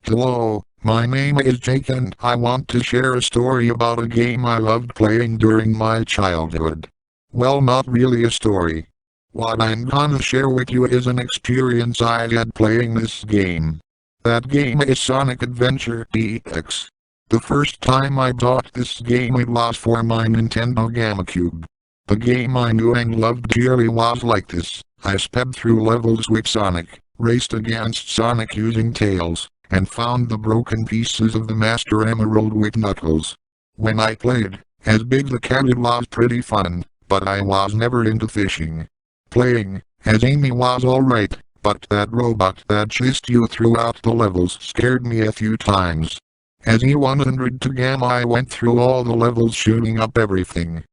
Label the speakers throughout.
Speaker 1: Hello, my name is Jake and I want to share a story about a game I loved playing during my childhood. Well, not really a story. What I'm gonna share with you is an experience I had playing this game. That game is Sonic Adventure DeadX. The first time I bought this game it was for my Nintendo GameCube. The game I knew and loved dearly was like this. I sped through levels with Sonic, raced against Sonic using Tails, and found the broken pieces of the Master Emerald with Knuckles. When I played, as Big the Cat it was pretty fun, but I was never into fishing. Playing, as Amy was alright, but that robot that chased you throughout the levels scared me a few times. As E100 to Gamma I went through all the levels shooting up everything.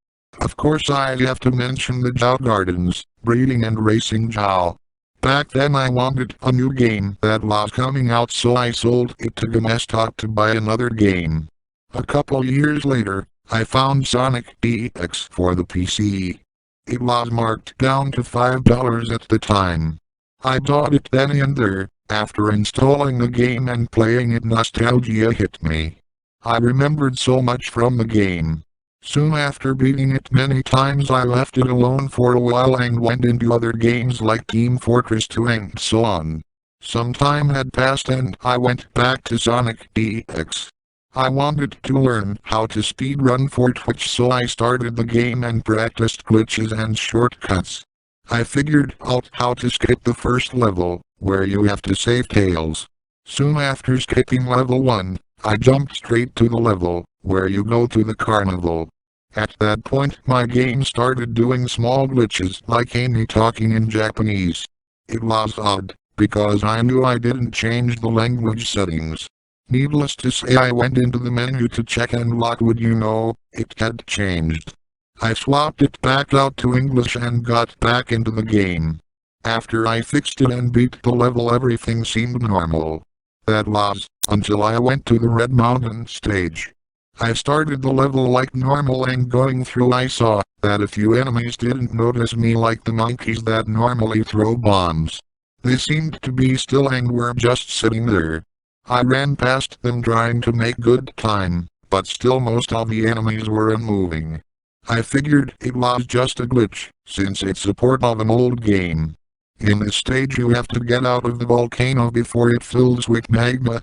Speaker 1: Of course I have to mention the Jow Gardens, breeding and racing Jow. Back then I wanted a new game that was coming out so I sold it to GameStop to buy another game. A couple years later, I found Sonic DeadX for the PC. It was marked down to $5 at the time. I bought it then and there. After installing the game and playing it, nostalgia hit me. I remembered so much from the game. Soon after beating it many times I left it alone for a while and went into other games like Team Fortress 2 and so on. Some time had passed and I went back to Sonic DeadX. I wanted to learn how to speedrun for Twitch, so I started the game and practiced glitches and shortcuts. I figured out how to skip the first level, where you have to save Tails. Soon after skipping level 1, I jumped straight to the level where you go to the carnival. At that point my game started doing small glitches like Amy talking in Japanese. It was odd, because I knew I didn't change the language settings. Needless to say I went into the menu to check and what would you know, it had changed. I swapped it back out to English and got back into the game. After I fixed it and beat the level everything seemed normal. That was, until I went to the Red Mountain stage. I started the level like normal and going through I saw that a few enemies didn't notice me like the monkeys that normally throw bombs. They seemed to be still and were just sitting there. I ran past them trying to make good time, but still most of the enemies weren't moving. I figured it was just a glitch, since it's a port of an old game. In this stage you have to get out of the volcano before it fills with magma.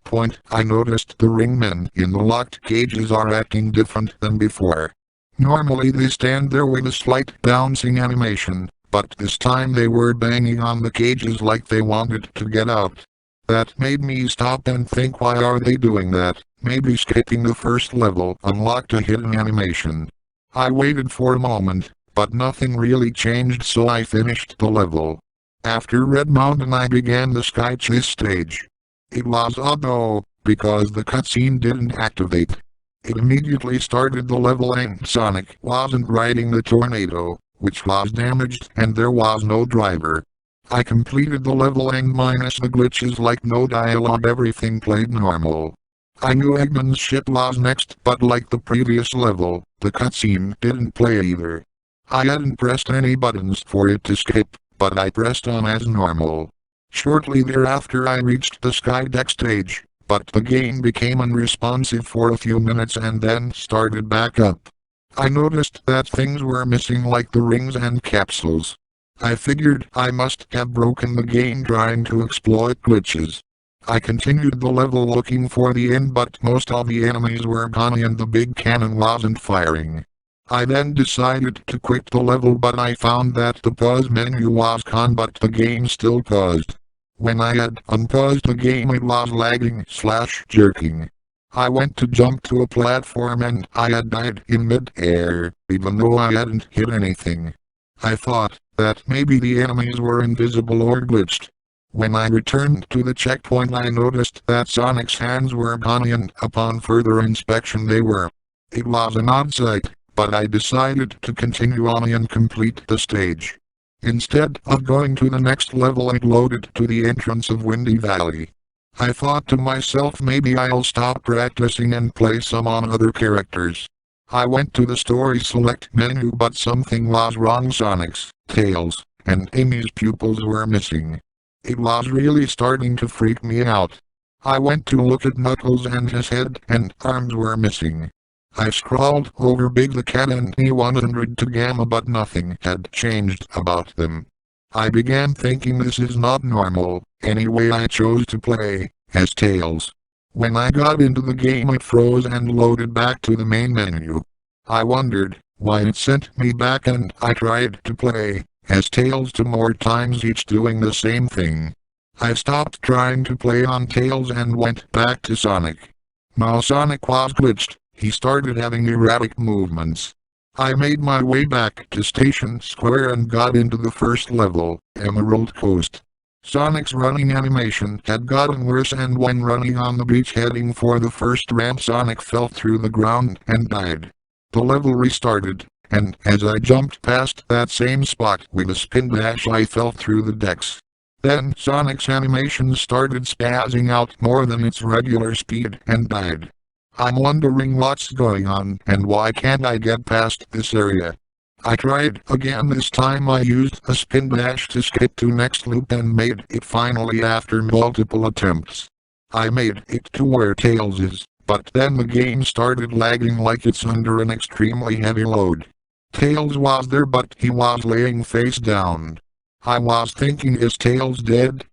Speaker 1: I noticed the ringmen in the locked cages are acting different than before. Normally they stand there with a slight bouncing animation, but this time they were banging on the cages like they wanted to get out. That made me stop and think, why are they doing that? Maybe skipping the first level unlocked a hidden animation. I waited for a moment, but nothing really changed, so I finished the level. After Red Mountain I began the Sky Chase stage. It was odd though, because the cutscene didn't activate. It immediately started the level and Sonic wasn't riding the tornado, which was damaged, and there was no driver. I completed the level and minus the glitches like no dialogue, everything played normal. I knew Eggman's ship was next, but like the previous level, the cutscene didn't play either. I hadn't pressed any buttons for it to skip, but I pressed on as normal. Shortly thereafter I reached the Sky Deck stage, but the game became unresponsive for a few minutes and then started back up. I noticed that things were missing like the rings and capsules. I figured I must have broken the game trying to exploit glitches. I continued the level looking for the end, but most of the enemies were gone and the big cannon wasn't firing. I then decided to quit the level, but I found that the pause menu was gone but the game still paused. When I had unpaused the game it was lagging / jerking. I went to jump to a platform and I had died in mid-air, even though I hadn't hit anything. I thought that maybe the enemies were invisible or glitched. When I returned to the checkpoint I noticed that Sonic's hands were gone and upon further inspection they were. It was an odd sight, but I decided to continue on and complete the stage. Instead of going to the next level it loaded to the entrance of Windy Valley. I thought to myself, maybe I'll stop practicing and play some on other characters. I went to the story select menu but something was wrong. Sonic's, Tails, and Amy's pupils were missing. It was really starting to freak me out. I went to look at Knuckles and his head and arms were missing. I scrawled over Big the Cat and E100 to Gamma but nothing had changed about them. I began thinking this is not normal. Anyway, I chose to play as Tails. When I got into the game it froze and loaded back to the main menu. I wondered why it sent me back and I tried to play as Tails 2 more times, each doing the same thing. I stopped trying to play on Tails and went back to Sonic. Now Sonic was glitched. He started having erratic movements. I made my way back to Station Square and got into the first level, Emerald Coast. Sonic's running animation had gotten worse and when running on the beach heading for the first ramp Sonic fell through the ground and died. The level restarted, and as I jumped past that same spot with a spin dash I fell through the decks. Then Sonic's animation started spazzing out more than its regular speed and died. I'm wondering what's going on and why can't I get past this area. I tried again. This time I used a spin dash to skip to next loop and made it finally after multiple attempts. I made it to where Tails is, but then the game started lagging like it's under an extremely heavy load. Tails was there but he was laying face down. I was thinking, is Tails dead?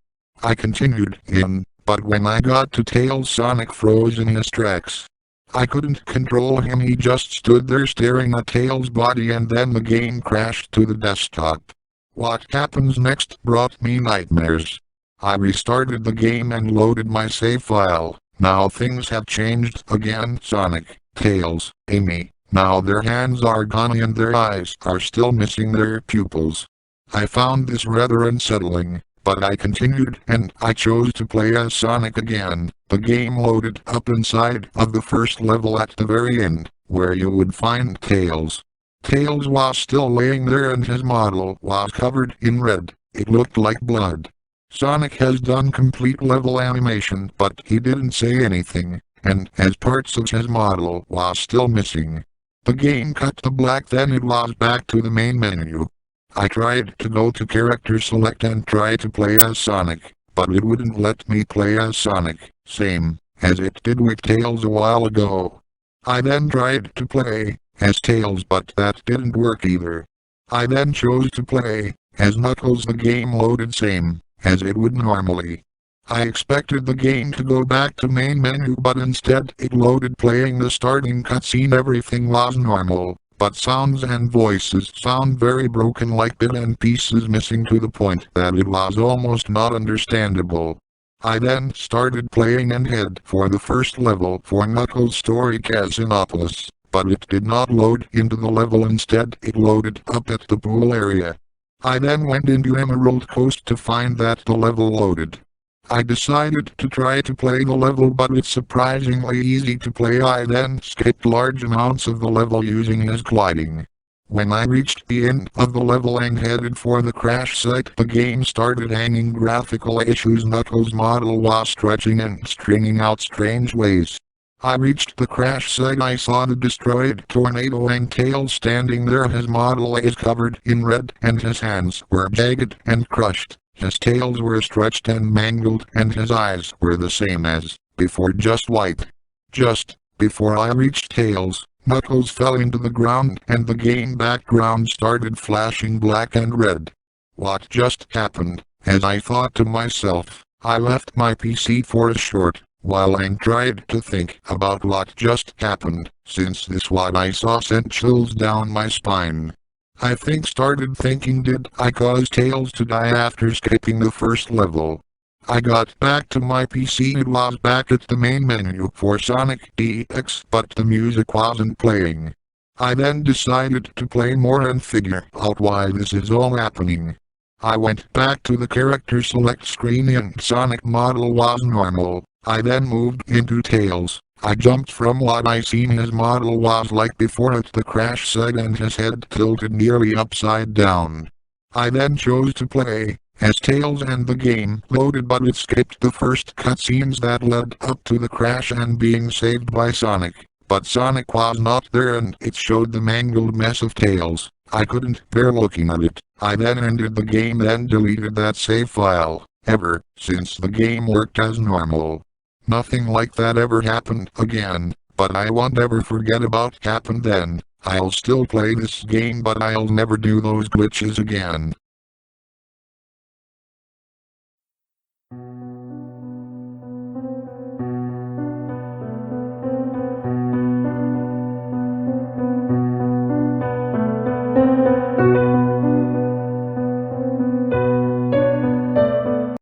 Speaker 1: I continued in, but when I got to Tails Sonic froze in his tracks. I couldn't control him, he just stood there staring at Tails' body and then the game crashed to the desktop. What happens next brought me nightmares. I restarted the game and loaded my save file. Now things have changed again. Sonic, Tails, Amy, now their hands are gone and their eyes are still missing their pupils. I found this rather unsettling. But I continued and I chose to play as Sonic again. The game loaded up inside of the first level at the very end, where you would find Tails. Tails was still laying there and his model was covered in red. It looked like blood. Sonic has done complete level animation but he didn't say anything, and as parts of his model was still missing. The game cut to black, then it was back to the main menu. I tried to go to character select and try to play as Sonic, but it wouldn't let me play as Sonic, same as it did with Tails a while ago. I then tried to play as Tails but that didn't work either. I then chose to play as Knuckles. The game loaded same as it would normally. I expected the game to go back to main menu but instead it loaded playing the starting cutscene. Everything was normal. But sounds and voices sound very broken, like bits and pieces missing to the point that it was almost not understandable. I then started playing and head for the first level for Knuckles' story Casinopolis, but it did not load into the level. Instead it loaded up at the pool area. I then went into Emerald Coast to find that the level loaded. I decided to try to play the level but it's surprisingly easy to play. I then skipped large amounts of the level using his gliding. When I reached the end of the level and headed for the crash site, the game started hanging. Graphical issues. Knuckles' model was stretching and stringing out strange ways. I reached the crash site. I saw the destroyed tornado and Tails standing there. His model is covered in red and his hands were jagged and crushed. His tails were stretched and mangled and his eyes were the same as before, just white. Just before I reached Tails, Knuckles fell into the ground and the game background started flashing black and red. What just happened? As I thought to myself, I left my PC for a short while and tried to think about what just happened, since this what I saw sent chills down my spine. I started thinking, did I cause Tails to die after skipping the first level? I got back to my PC. It was back at the main menu for Sonic DX, but the music wasn't playing. I then decided to play more and figure out why this is all happening. I went back to the character select screen and Sonic model was normal. I then moved into Tails. I jumped from what I seen his model was like before at the crash site and his head tilted nearly upside down. I then chose to play as Tails and the game loaded but it skipped the first cutscenes that led up to the crash and being saved by Sonic. But Sonic was not there and it showed the mangled mess of Tails. I couldn't bear looking at it. I then ended the game and deleted that save file. Ever since the game worked as normal. Nothing like that ever happened again, but I won't ever forget about happened then. I'll still play this game, but I'll never do those glitches again.